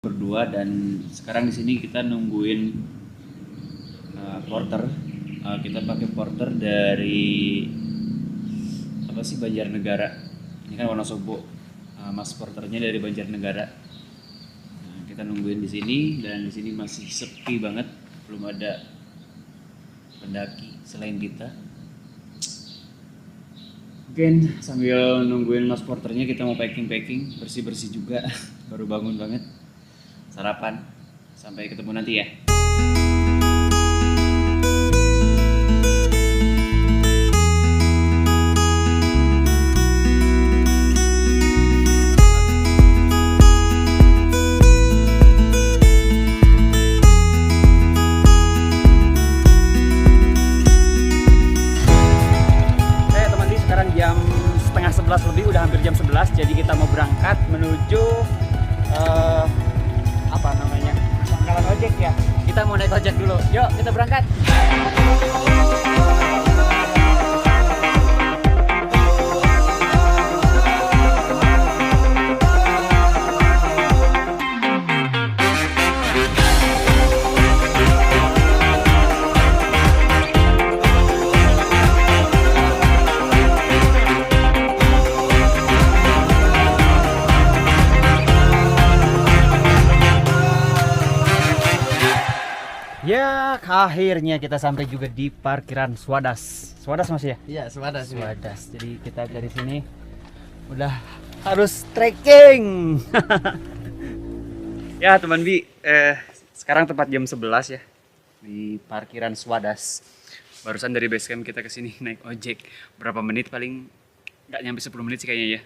berdua dan sekarang di sini kita nungguin porter. Kita pakai porter dari apa sih, Banjarnegara. Ini kan Wonosobo. Mas porternya dari Banjarnegara. Kita nungguin di sini dan di sini masih sepi banget, belum ada pendaki selain kita. Mungkin sambil nungguin mas porternya kita mau packing bersih juga. Baru bangun banget, sarapan. Sampai ketemu nanti ya. Jam setengah 11 lebih, udah hampir jam 11. Jadi kita mau berangkat menuju apa namanya, pangkalan ojek ya. Kita mau naik ojek dulu. Yuk kita berangkat. Ya, akhirnya kita sampai juga di parkiran Swadas. Swadas Mas ya? Iya, Swadas. Swadas. Jadi kita dari sini udah harus trekking. Ya, teman Bi, sekarang tepat jam 11 ya di parkiran Swadas. Barusan dari base camp kita ke sini naik ojek. Berapa menit, paling nggak nyampe 10 menit sih kayaknya ya.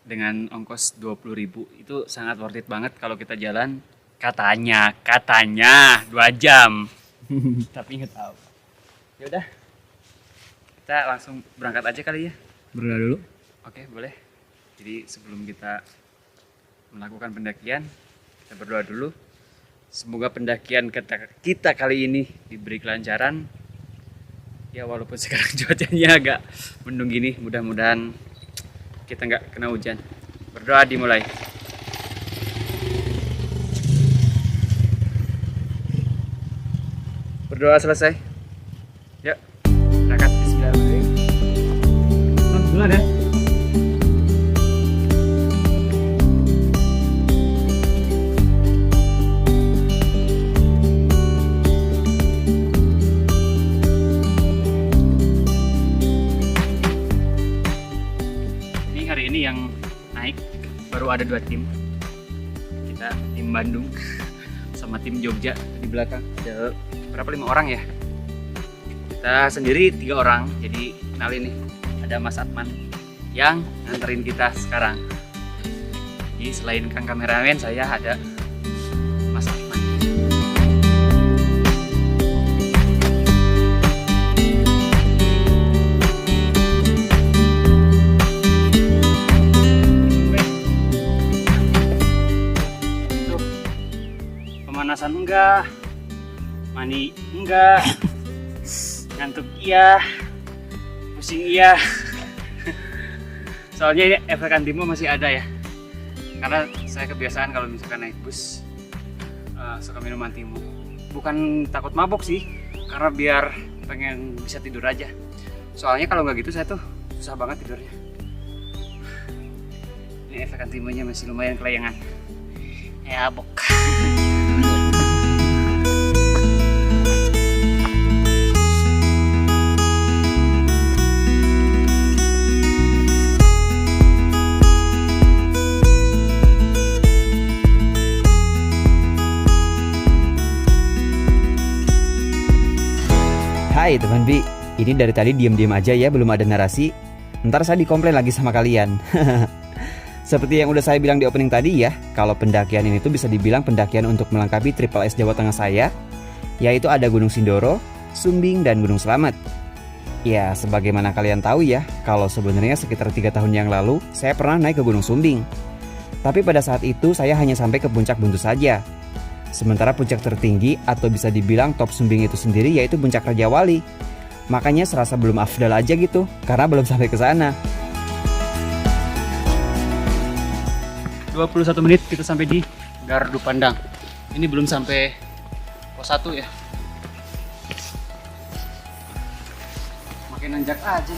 Dengan ongkos 20.000 itu sangat worth it banget kalau kita jalan. Katanya 2 jam. Tapi nggak tahu. Ya udah, kita langsung berangkat aja kali ya. Berdoa dulu. Oke, boleh. Jadi sebelum kita melakukan pendakian, kita berdoa dulu. Semoga pendakian kita kali ini diberi kelancaran. Ya walaupun sekarang cuacanya agak mendung gini, mudah-mudahan kita nggak kena hujan. Berdoa dimulai. Berdoa selesai. Yuk, berangkat. Bismillahirrahmanirrahim. Duluan ya. Ini hari ini yang naik baru ada 2 tim. Kita tim Bandung sama tim Jogja di belakang. Ada berapa, 5 orang ya? Kita sendiri 3 orang. Jadi kenalin nih, ada Mas Atman yang nganterin kita sekarang. Jadi selain Kang kameramen, saya ada Mas Atman. Tuh, pemanasan enggak, mani enggak, ngantuk iya, pusing iya. Soalnya ini efek antimu masih ada ya. Karena saya kebiasaan kalau misalkan naik bus suka minum antimu. Bukan takut mabok sih, karena biar pengen bisa tidur aja. Soalnya kalau nggak gitu saya tuh susah banget tidurnya. Ini efek antimunya masih lumayan kelayangan. Ya bok. Hai teman Bi, ini dari tadi diam-diam aja ya, belum ada narasi. Ntar saya dikomplain lagi sama kalian. Seperti yang udah saya bilang di opening tadi ya, kalau pendakian ini tuh bisa dibilang pendakian untuk melengkapi Triple S Jawa Tengah saya, yaitu ada Gunung Sindoro, Sumbing, dan Gunung Slamet. Ya, sebagaimana kalian tahu ya, kalau sebenarnya sekitar 3 tahun yang lalu, saya pernah naik ke Gunung Sumbing. Tapi pada saat itu saya hanya sampai ke puncak Buntu saja. Sementara puncak tertinggi atau bisa dibilang top Sumbing itu sendiri yaitu puncak Raja Wali. Makanya serasa belum afdal aja gitu, karena belum sampai ke sana. 2 21 menit kita sampai di Gardu Pandang. Ini belum sampai pos 1 ya. Makin nanjak aja.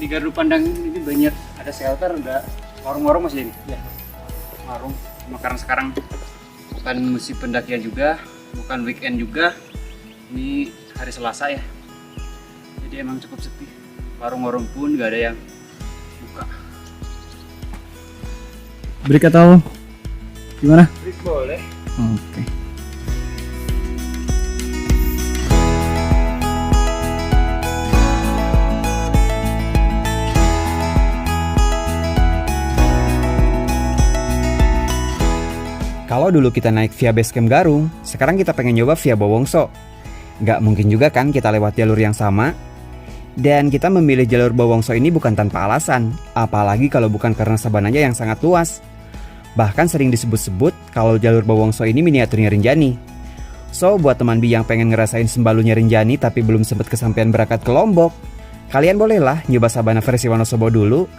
Di Gardu Pandang ini banyak, ada shelter, ada warung-warung masih ini. Ya. Warung. Cuma karena sekarang bukan musim pendakian juga, bukan weekend juga. Ini hari Selasa ya. Jadi emang cukup sepi. Warung-warung pun gak ada yang buka. Break atau gimana? Break boleh. Oke. Kalau dulu kita naik via Basecamp Garung, sekarang kita pengen nyoba via Bowongso. Nggak mungkin juga kan kita lewat jalur yang sama? Dan kita memilih jalur Bowongso ini bukan tanpa alasan, apalagi kalau bukan karena sabananya yang sangat luas. Bahkan sering disebut-sebut kalau jalur Bowongso ini miniaturnya Rinjani. So, buat teman Bi yang pengen ngerasain sembalunya Rinjani tapi belum sempat kesampaian berangkat ke Lombok, kalian bolehlah nyoba Sabana versi Wonosobo dulu.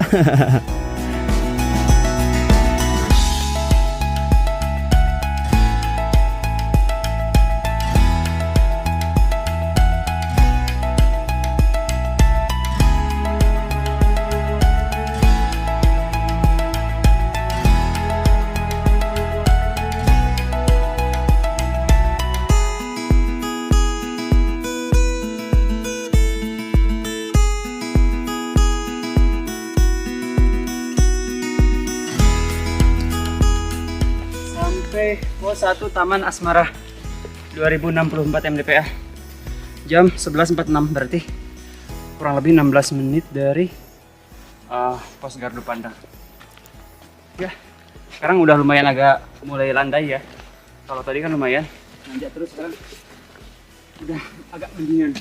Sampai pos 1 Taman Asmara 2064 mdpl. Jam 11.46 berarti kurang lebih 16 menit dari pos Gardu Pandang. Ya, sekarang udah lumayan agak mulai landai ya. Kalau tadi kan lumayan nanjak terus, sekarang udah agak mendingan.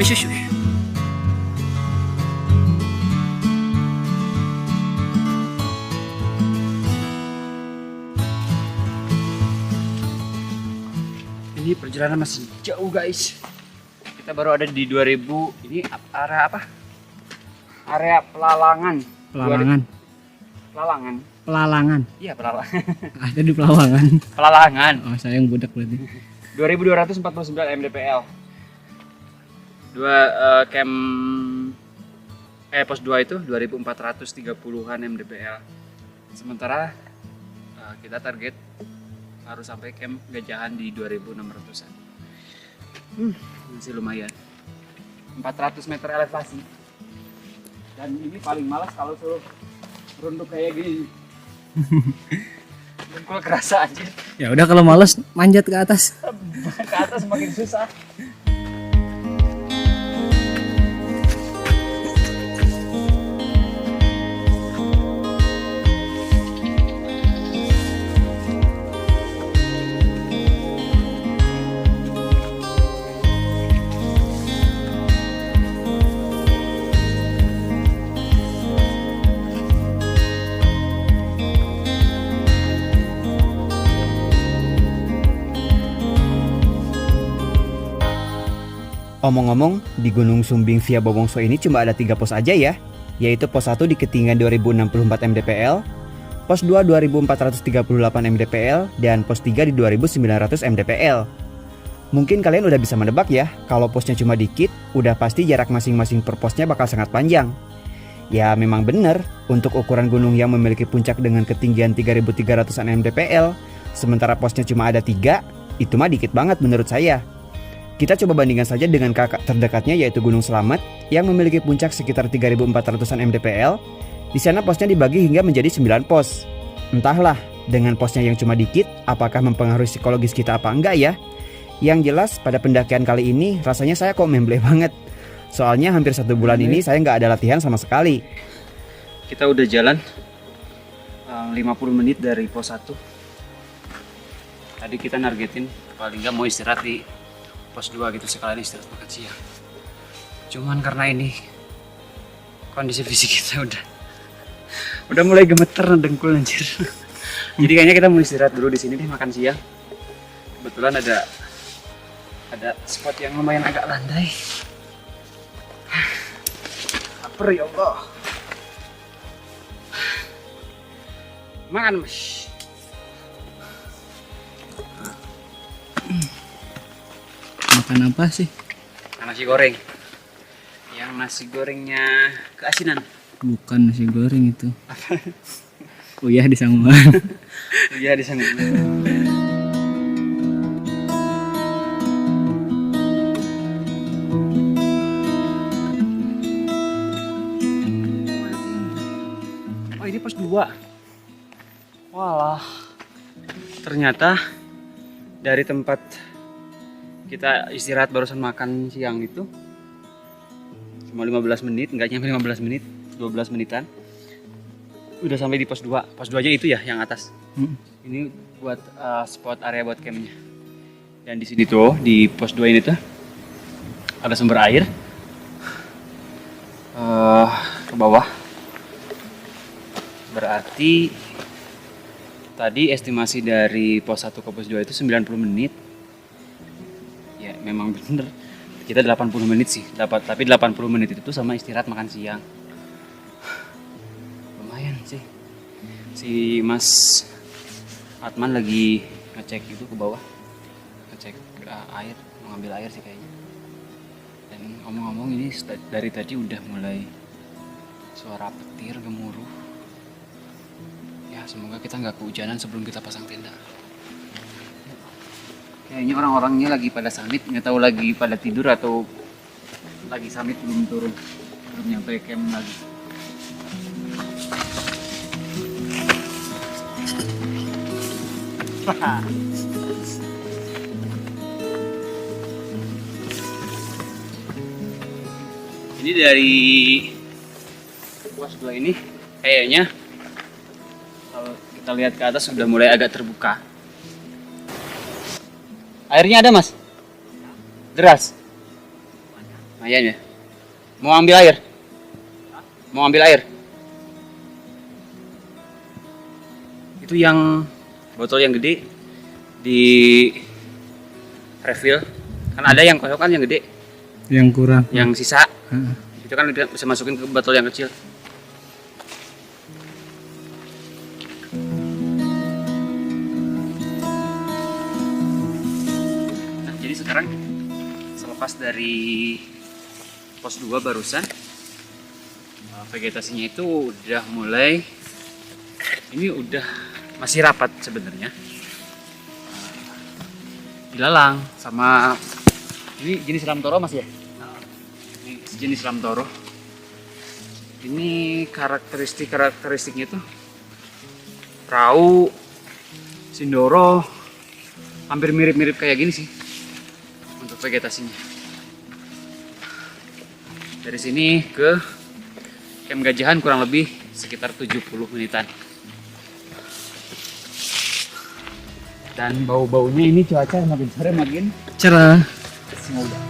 Wish. Ini perjalanan masih jauh guys. Kita baru ada di 2000. Ini area apa? Area Pelalangan. Pelalangan. Iya, Pelalangan. Ada di Pelawangan. Pelalangan. Oh, saya yang budak berarti. 2249 mdpl. Camp pos 2 itu 2430-an mdpl. Sementara kita target harus sampai camp Gajahan di 2600-an. Masih lumayan. 400 meter elevasi. Dan ini paling malas kalau suruh runduk kayak gini. Dengkul kerasa aja. Ya udah, kalau males manjat ke atas. Ke atas makin susah. Omong-omong, di Gunung Sumbing via Bowongso ini cuma ada 3 pos aja ya, yaitu pos 1 di ketinggian 2064 mdpl, pos 2 2438 mdpl, dan pos 3 di 2900 mdpl. Mungkin kalian udah bisa menebak ya, kalau posnya cuma dikit, udah pasti jarak masing-masing per posnya bakal sangat panjang. Ya memang bener, untuk ukuran gunung yang memiliki puncak dengan ketinggian 3300-an mdpl, sementara posnya cuma ada 3, itu mah dikit banget menurut saya. Kita coba bandingkan saja dengan kakak terdekatnya yaitu Gunung Slamet yang memiliki puncak sekitar 3.400-an mdpl. Di sana posnya dibagi hingga menjadi 9 pos. Entahlah, dengan posnya yang cuma dikit, apakah mempengaruhi psikologis kita apa enggak ya? Yang jelas pada pendakian kali ini rasanya saya kok memble banget. Soalnya hampir 1 bulan ini saya nggak ada latihan sama sekali. Kita udah jalan 50 menit dari pos 1. Tadi kita nargetin paling nggak mau istirahat di pos 2 gitu, sekalian istirahat makan siang. Cuman karena ini kondisi fisik kita udah mulai gemeter dengkul anjir. Jadi kayaknya kita mau istirahat dulu di sini deh, makan siang. Kebetulan ada spot yang lumayan agak landai. Lapar ya Allah. Makan mas. Makan apa sih? Nasi goreng. Yang nasi gorengnya keasinan. Bukan nasi goreng itu. Uyah di Sangguan. Iya di sana. Oh ini pos 2. Walah. Ternyata dari tempat kita istirahat barusan makan siang itu cuma 15 menit, nggak nyampe 15 menit, 12 menitan. Udah sampai di pos 2. Pos 2-nya itu ya yang atas. Ini buat spot area buat campnya. Dan di sini tuh di pos 2 ini tuh ada sumber air ke bawah. Berarti tadi estimasi dari pos 1 ke pos 2 itu 90 menit. Ya memang bener. Kita 80 menit sih dapat, tapi 80 menit itu sama istirahat makan siang. Lumayan sih. Si Mas Atman lagi ngecek itu ke bawah, ngecek air, mau ngambil air sih kayaknya. Dan ngomong-ngomong ini dari tadi udah mulai suara petir gemuruh. Ya semoga kita nggak kehujanan sebelum kita pasang tenda. Kayaknya orang-orangnya lagi pada summit, nggak tahu lagi pada tidur atau lagi summit belum turun, belum nyampe camp lagi. Ini dari pos 2 ini kayaknya kalau kita lihat ke atas sudah mulai agak terbuka. Airnya ada mas? Deras? Lumayan ya. Mau ambil air? Mau ambil air? Itu yang botol yang gede di refill. Kan ada yang kosong kan yang gede. Yang kurang. Yang sisa. Itu kan bisa masukin ke botol yang kecil. Sekarang selepas dari pos 2 barusan vegetasinya itu udah mulai, ini udah masih rapat sebenarnya, ilalang sama ini jenis lamtoro mas ya, ini jenis lamtoro. Ini karakteristiknya tuh rau, sindoro, hampir mirip-mirip kayak gini sih vegetasinya. Dari sini ke Camp Gajahan kurang lebih sekitar 70 menitan. Dan bau-baunya ini cuaca makin sore makin cerah. Semoga.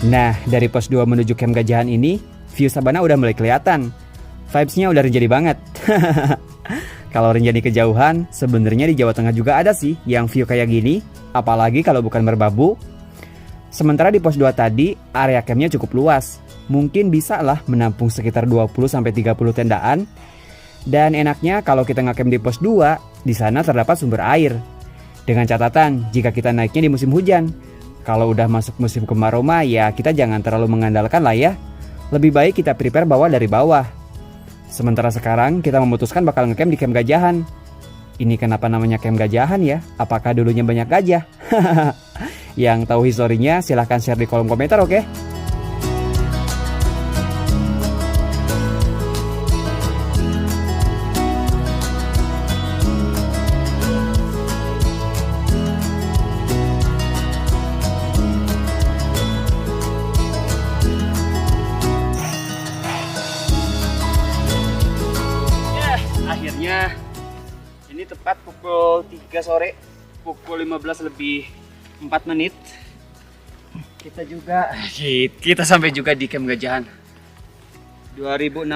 Nah, dari pos 2 menuju Camp Gajahan ini, view Sabana udah mulai kelihatan. Vibes-nya udah Rinjani banget. Kalau Rinjani kejauhan, sebenarnya di Jawa Tengah juga ada sih yang view kayak gini, apalagi kalau bukan Merbabu. Sementara di pos 2 tadi, area campnya cukup luas. Mungkin bisa lah menampung sekitar 20-30 tendaan. Dan enaknya kalau kita ngecamp di pos 2, di sana terdapat sumber air. Dengan catatan, jika kita naiknya di musim hujan, Kalau udah masuk musim kemarau mah ya kita jangan terlalu mengandalkan lah ya. Lebih baik kita prepare bawa dari bawah. Sementara sekarang kita memutuskan bakal ngecamp di camp Gajahan. Ini kenapa namanya camp Gajahan ya? Apakah dulunya banyak gajah? Yang tahu historinya silahkan share di kolom komentar, oke? Akhirnya ini tepat pukul 3 sore, pukul 15 lebih 4 menit. Kita sampai juga di camp Gajahan. 2628.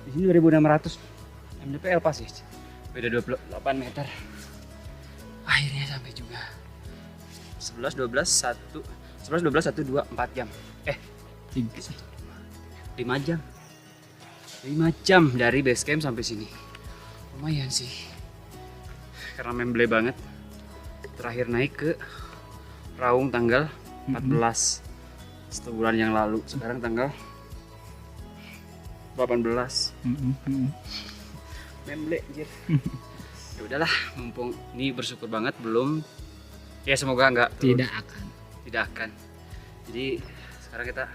Di sini 2600. MDPL pas sih. Beda 28 meter. Akhirnya sampai juga. 11 12 1 2 4 jam. 5 jam. 5 jam dari base camp sampai sini. Lumayan sih. Karena memble banget. Terakhir naik ke Raung tanggal 14 sebulan yang lalu. Sekarang tanggal 18. Memble anjir. Ya udahlah, mumpung ini bersyukur banget belum. Ya semoga enggak Tidak akan. Jadi sekarang kita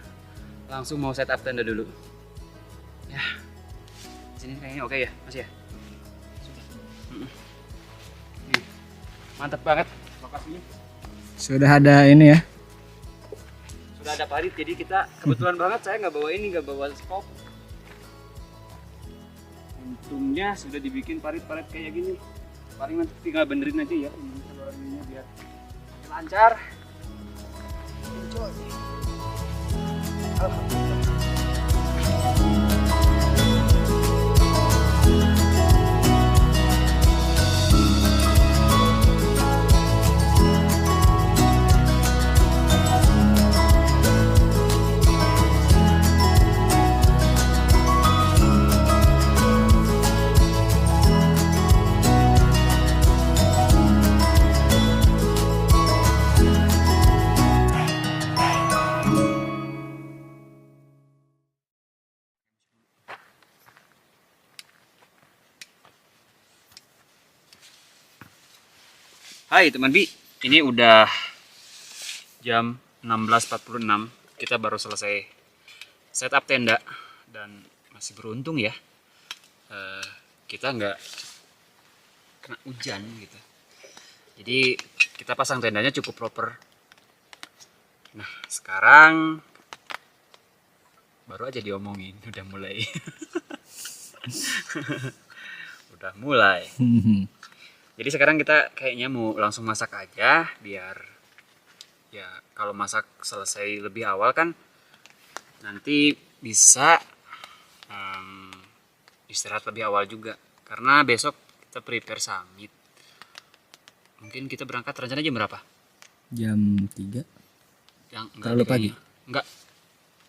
langsung mau setup tenda dulu. Ya, sini kayaknya oke ya, Mas ya. Mantap banget lokasinya. Sudah ada ini ya. Sudah ada parit, jadi kita kebetulan banget saya nggak bawa scope. Untungnya sudah dibikin parit-parit kayak gini. Paling nanti tinggal benerin aja ya ini salurannya biar lancar. Enjoy. Alhamdulillah. Hai teman Bi, ini udah jam 16.46. Kita baru selesai setup tenda dan masih beruntung ya, kita nggak kena hujan gitu. Jadi kita pasang tendanya cukup proper. Nah sekarang baru aja diomongin, udah mulai. Udah mulai. Jadi sekarang kita kayaknya mau langsung masak aja biar ya kalau masak selesai lebih awal kan nanti bisa istirahat lebih awal juga karena besok kita prepare summit. Mungkin kita berangkat rencana jam berapa? Jam 3. Yang Terlalu pagi? Enggak.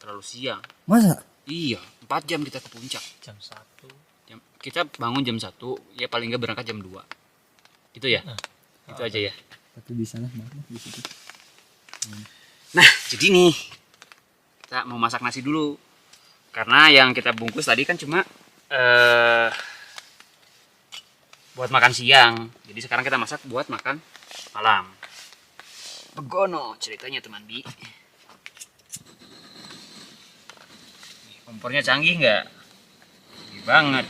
Terlalu siang. Masa? Iya, 4 jam kita ke puncak. Jam 1. Kita bangun jam 1, ya paling nggak berangkat jam 2. Itu ya, itu aja ya. Tapi bisa lah, di situ. Nah, jadi nih kita mau masak nasi dulu. Karena yang kita bungkus tadi kan cuma buat makan siang. Jadi sekarang kita masak buat makan malam. Begono ceritanya teman Bi. Kompornya canggih nggak? Canggih banget.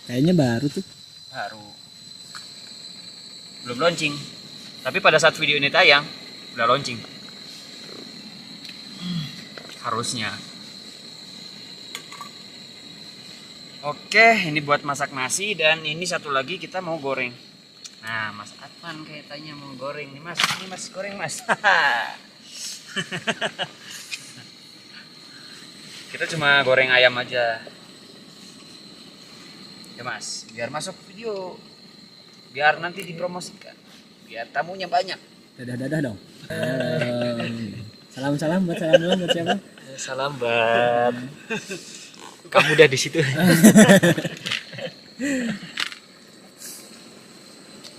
Kayaknya baru tuh. Baru. Belum launching, tapi pada saat video ini tayang udah launching. Harusnya. Oke, ini buat masak nasi dan ini satu lagi kita mau goreng. Nah, Mas Atman kayaknya mau goreng nih Mas. Ini Mas goreng Mas. Kita cuma goreng ayam aja. Ya Mas, biar masuk video. Biar nanti dipromosikan, biar tamunya banyak. Dadah dong. Salam buat siapa? Salam buat kamu udah di situ.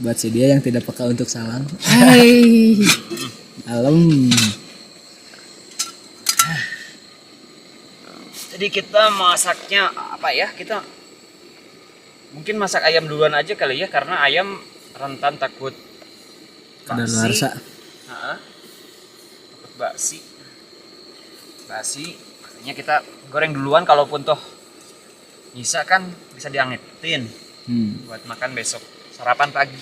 Buat si dia yang tidak peka untuk salam. Hai. Alam. Jadi kita masaknya apa ya? Kita mungkin masak ayam duluan aja kali ya, karena ayam rentan takut Kadaluarsa. Takut basi. Makanya kita goreng duluan, kalaupun toh bisa kan bisa diangetin buat makan besok, sarapan pagi.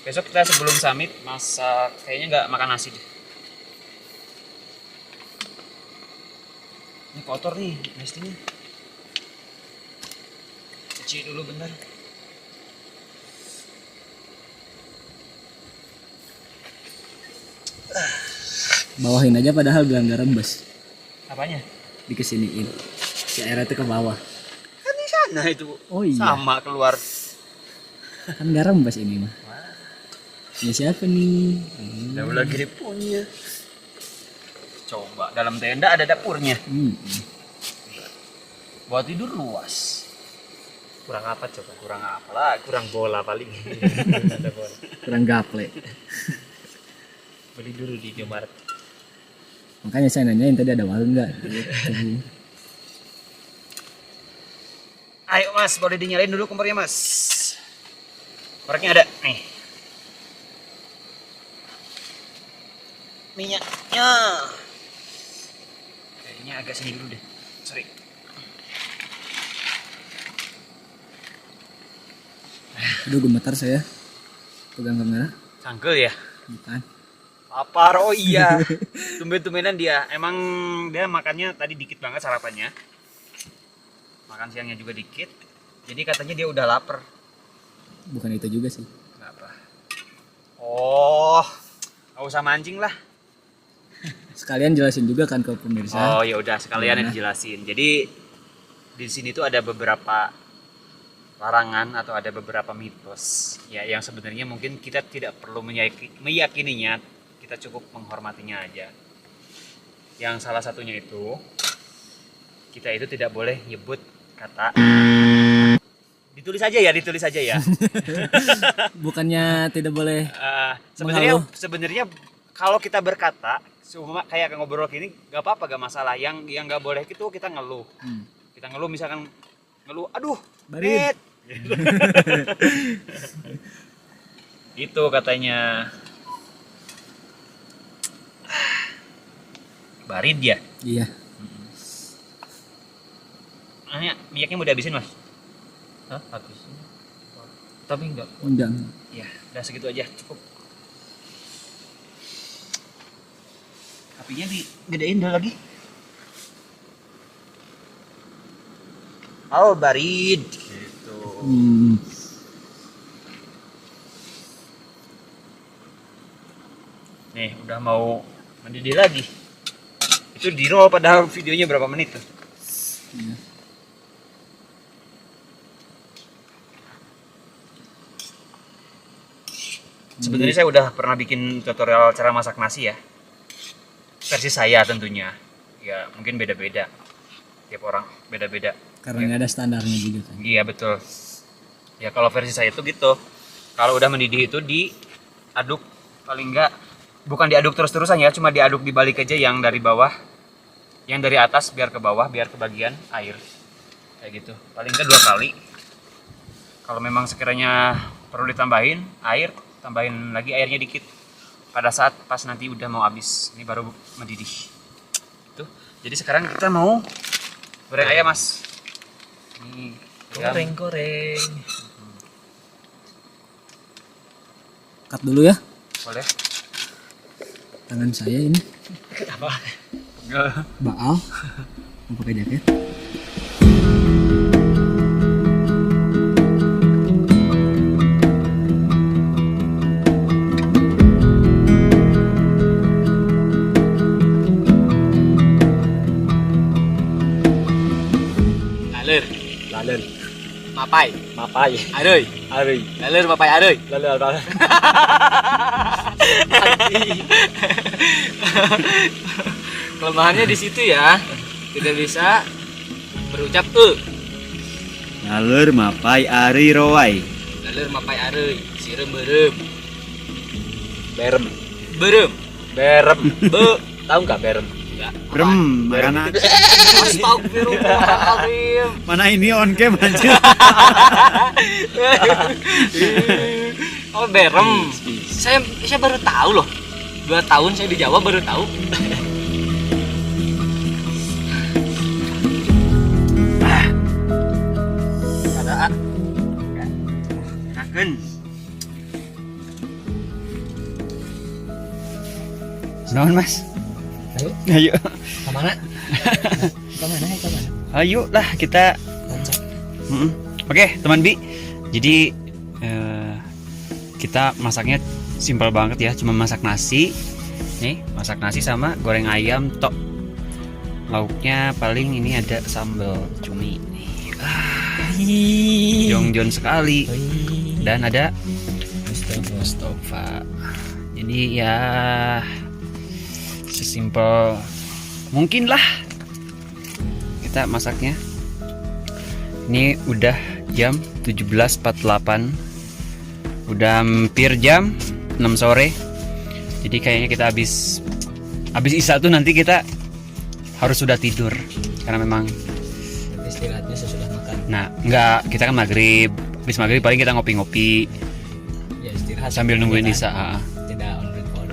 Besok kita sebelum summit masak, kayaknya nggak makan nasi deh. Ini kotor nih mestinya. Cuci dulu bentar. Bawahin aja padahal bilang garam bos. Apanya? Dikesiniin. Si airnya tuh ke bawah. Kan di sana itu. Oh iya. Sama keluar. Kan garam bos ini mah. Ya siapa nih? Udah lagi punya. Coba dalam tenda ada dapurnya. Buat tidur luas. Kurang apa coba? Kurang apa lah? Kurang bola paling. Ada bola. Kurang gaple. Beli dulu di Indomaret. Makanya saya nanyain tadi ada warung nggak? Gitu. Ayo mas, boleh dinyalain dulu kompornya mas. Koreknya ada nih. Minyaknya kayaknya agak sini dulu deh. Sorry. Aduh gemetar saya pegang kamera. Cangkel ya? Bukan. Lapar, oh iya. Tumben-tumbenan dia. Emang dia makannya tadi dikit banget sarapannya. Makan siangnya juga dikit. Jadi katanya dia udah lapar. Bukan itu juga sih. Kenapa? Oh, gak usah mancing lah. Sekalian jelasin juga kan ke pemirsa. Oh ya udah sekalian dijelasin. Jadi di sini tuh ada beberapa larangan atau ada beberapa mitos ya yang sebenarnya mungkin kita tidak perlu meyakininya, kita cukup menghormatinya aja. Yang salah satunya itu kita itu tidak boleh nyebut kata ditulis aja ya. Bukannya tidak boleh. Sebenarnya kalau kita berkata cuma kayak ngobrol gini gak apa-apa, gak masalah. Yang gak boleh itu kita ngeluh. Kita ngeluh misalkan ngeluh, aduh barit. Itu katanya barit ya. Iya. Minyaknya mau dihabisin mas? Hah? Habisin? Tapi enggak. Undang. Ya, udah segitu aja cukup. Apinya digedein dulu lagi. Oh, barid gitu. Nih, udah mau mendidih lagi. Itu di roll padahal videonya berapa menit tuh? Iya. Sebenarnya saya udah pernah bikin tutorial cara masak nasi ya. Versi saya tentunya. Ya, mungkin beda-beda. Tiap orang beda-beda. Karena nggak ada standarnya juga kan. Iya, betul. Ya, kalau versi saya itu gitu. Kalau udah mendidih itu diaduk paling enggak, bukan diaduk terus-terusan ya, cuma diaduk dibalik aja yang dari bawah. Yang dari atas biar ke bawah, biar ke bagian air. Kayak gitu. Paling enggak 2 kali. Kalau memang sekiranya perlu ditambahin air, tambahin lagi airnya dikit. Pada saat pas nanti udah mau habis, ini baru mendidih. Tuh. Jadi sekarang kita mau goreng ayam, Mas. Nih, goreng. Cut dulu ya. Boleh. Tangan saya ini. Apa? Enggak. Baal. Mau pakai jaket. Laler. Mapai. Areuy. Laler mapai areuy. Laler. Kelemahannya di situ ya. Tidak bisa berucap Laler mapai ari rowai. Laler mapai areuy. Sireum berem. Berem. Berem. Berem. Be. Tahu enggak berem? Enggak. Brem, makanan. Astagfirullahaladzim. Mana ini on cam anjir. Oh, berem. Saya baru tahu loh. 2 tahun saya di Jawa baru tahu. Ada. Naken. Naon Mas? Ayo, Ayo. kemana? Kemana? Ayo lah kita. Oke, teman Bi. Jadi kita masaknya simpel banget ya, cuma masak nasi. Nih, masak nasi sama goreng ayam tok. Lauknya paling ini ada sambal cumi. Jongjon sekali. Dan ada Mustafa. Jadi ya sesimpel mungkin lah kita masaknya. Ini udah jam 17.48, udah hampir jam 6 sore. Jadi kayaknya kita habis isya tuh nanti kita harus sudah tidur karena memang Istirahatnya sesudah makan. nah enggak, kita kan maghrib, habis maghrib paling kita ngopi-ngopi Ya istirahat sambil nungguin isya. Tidak on record.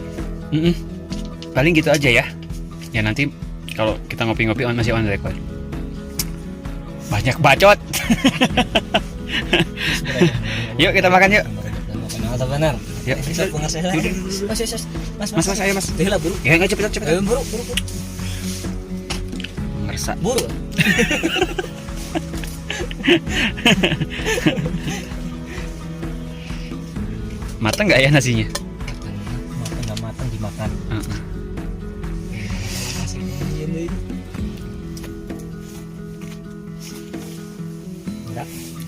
Paling gitu aja ya. Ya nanti kalau kita ngopi-ngopi masih on record. Banyak bacot. Yuk kita makan yuk. Makan benar. Yuk. Mas, ayo mas. Teh lah buru. Ya nggak cepet. Buru. Ngerasa. Buru. Matang nggak ya nasinya? Matang dimakan.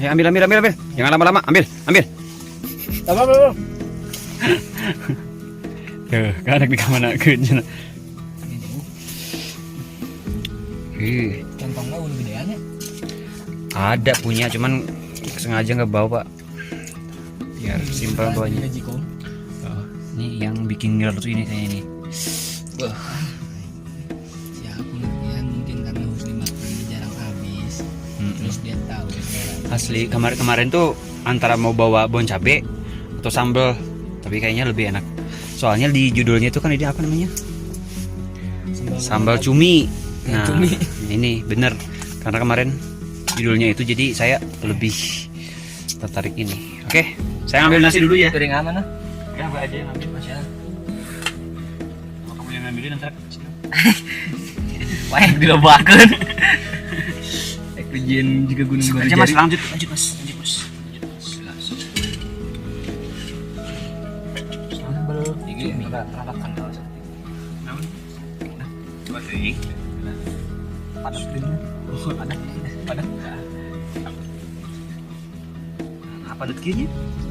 Ya ambil. Jangan lama-lama, ambil. Belum. Kan anak di kamana keun. Kantongnya udah gedeannya. Ada punya, cuman sengaja nggak bawa Pak. Biar simpel bawanya. Ini yang bikin ngiler tuh ini kayaknya ini. Siapa yang mungkin karena Husni makan jarang habis. Terus dia tahu. Asli kemarin tuh antara mau bawa bon cabe atau sambal, tapi kayaknya lebih enak. Soalnya di judulnya itu kan ini apa namanya? Sambal cumi. Nah, Cumi. ini bener karena kemarin judulnya itu, jadi saya lebih tertarik ini. Oke, saya ambil nasi dulu ya. Piring mana? Ya, Mbak aja yang ambil. Masya. Kalau kamu yang ngambilin ntar. Wah, dilobakeun. Kujian juga gunung baru Aja Mas, jadi. lanjut Mas. Sambal. Ini ratakan kalau Namun, coba teuing. padat krimnya. Padat. Apa detiknya?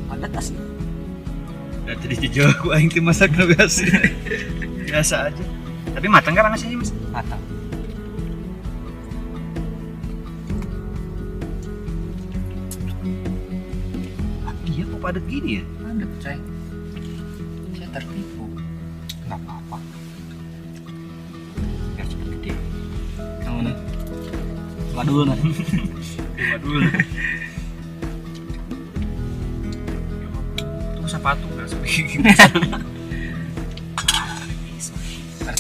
Padat asli. Udah tadi jejak aku aing teh masak biasa. Biasa aja. Tapi matang kan nasinya Mas? Matang. Iya kok padat gini ya? Padat, coy. Saya tertipu. Enggak apa-apa. Biar cepet gede. Yang mana? Wadul nah. Waduh. Tuh sepatu enggak sepi.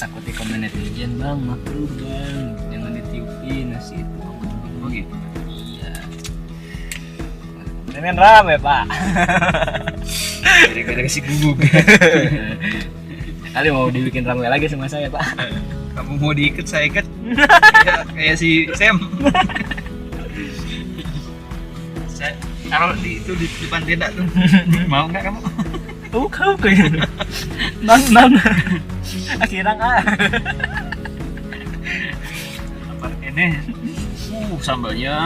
Takut di komen netizen, bang makruh bang, jangan ditiupin nasi itu. Oh gitu. Iya. Ini rame pak. Gara-gara si guguk. Kali mau dibikin rame lagi sama saya pak. Kamu mau diikat saya ikat. Ya, kayak si Sam. Saya taruh di itu di depan tenda tuh. Mau nggak kamu? Kau kayak nan. Akhirnya kan. Apa ini? Sambalnya.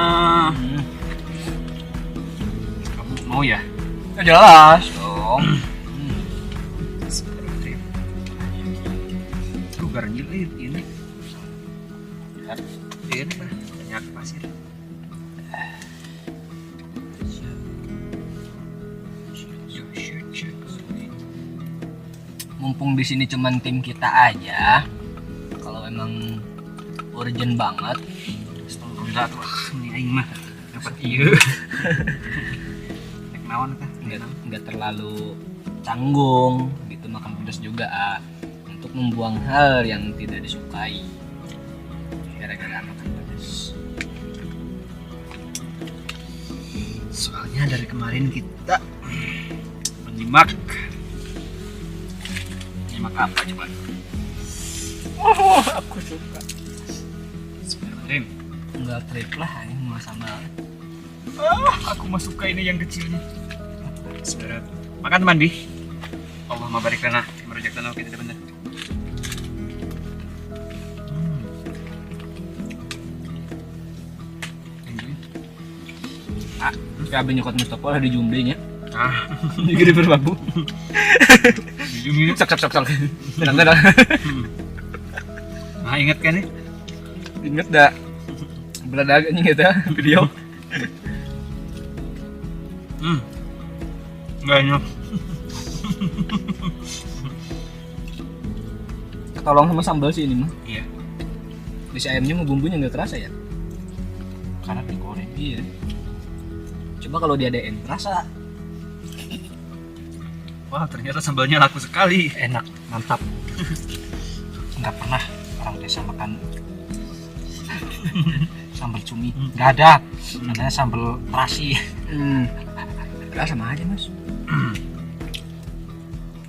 Kamu mau ya? Jelas dong. Seperti itu. Garnyelir ini. Ini lah banyak pasir. mumpung di sini cuman tim kita aja, kalau emang urgent banget, Astagfirullah tuh ini aing mah dapat ieu. Nek naon teh? nggak terlalu canggung gitu makan pedas juga untuk membuang hal yang tidak disukai gara-gara makan pedas. Soalnya dari kemarin kita menyimak apa coba? Oh, aku suka. Bismillahirrahmanirrahim. Enggak trip lah ini mau sambal. Aku mah suka ini yang kecilnya. Bismillah. Makan teman Bi. Allahumma barik lana fi ma razaqtana wa qina adzabannar. Cabai nyokot Mustafa lah di jumblenya. Gede berbabu. Dijumi Sok. Tenang. Nah, ingat kan nih? Ingat dah. Beladaganya gitu video. Enggak enak. Ketolong sama sambal sih ini mah. Iya. Di si ayamnya mah bumbunya nggak kerasa ya. Karena digoreng. Iya. Coba kalau diadain terasa. Wah, ternyata sambalnya laku sekali. Enak, mantap. Nggak pernah orang desa makan sambal cumi. Nggak ada. Adanya sambal terasi. Kerasa sama aja mas.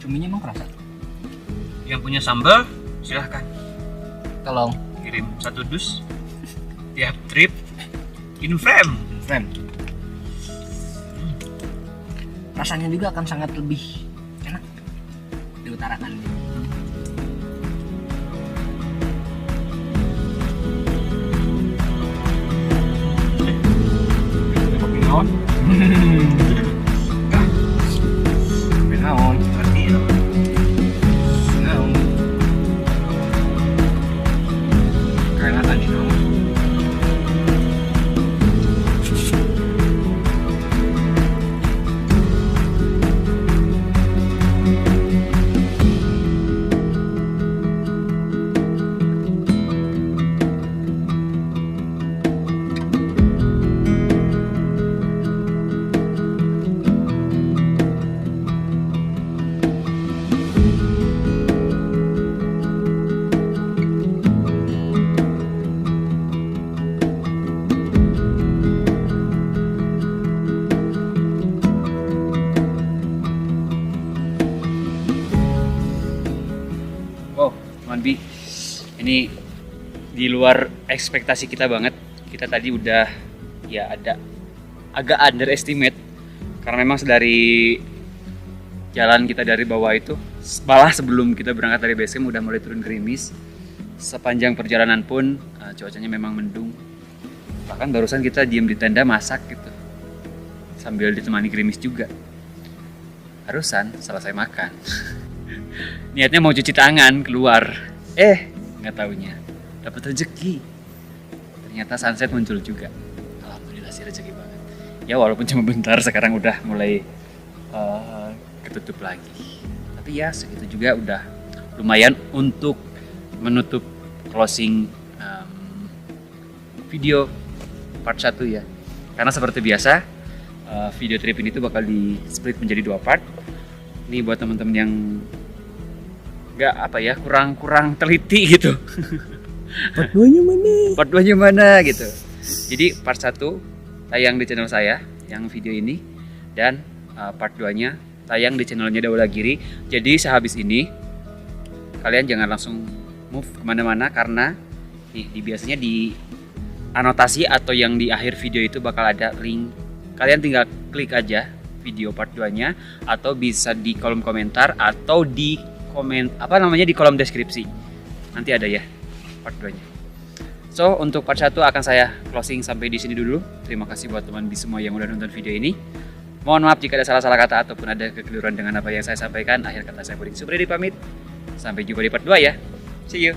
Cuminya emang kerasa. Yang punya sambal silahkan Tolong kirim 1 dus tiap trip in frame. Rasanya juga akan sangat lebih enak diutarakan. Kopi naon? Naon? Berarti ya. Naon? Karena tadi naon. Wow, Teman Bi, ini di luar ekspektasi kita banget. Kita tadi udah ya ada agak underestimate karena memang dari jalan kita dari bawah itu malah sebelum kita berangkat dari base camp udah mulai turun gerimis. Sepanjang perjalanan pun cuacanya memang mendung. Bahkan barusan kita diem di tenda masak gitu sambil ditemani gerimis juga. Harusan selesai makan. Niatnya mau cuci tangan keluar, nggak taunya dapat rezeki. Ternyata sunset muncul juga. Alhamdulillah sih rezeki banget. Ya walaupun cuma bentar, sekarang udah mulai ketutup lagi. Tapi ya segitu juga udah lumayan untuk menutup closing video part 1 ya. Karena seperti biasa video trip ini tuh bakal di split menjadi 2 part. Ini buat teman-teman yang kurang teliti gitu. Part 2-nya mana? Part 2-nya mana gitu. Jadi part 1 tayang di channel saya yang video ini, dan part 2-nya tayang di channelnya Daulagiri. Jadi sehabis ini kalian jangan langsung move kemana-mana karena biasanya di anotasi atau yang di akhir video itu bakal ada link. Kalian tinggal klik aja video part 2-nya, atau bisa di kolom komentar atau di di kolom deskripsi. Nanti ada ya part 2-nya. So, untuk part 1 akan saya closing sampai di sini dulu. Terima kasih buat teman Bi semua yang udah nonton video ini. Mohon maaf jika ada salah-salah kata ataupun ada kekeliruan dengan apa yang saya sampaikan. Akhir kata saya Budi Supriyadi pamit. Sampai jumpa di part 2 ya. See you.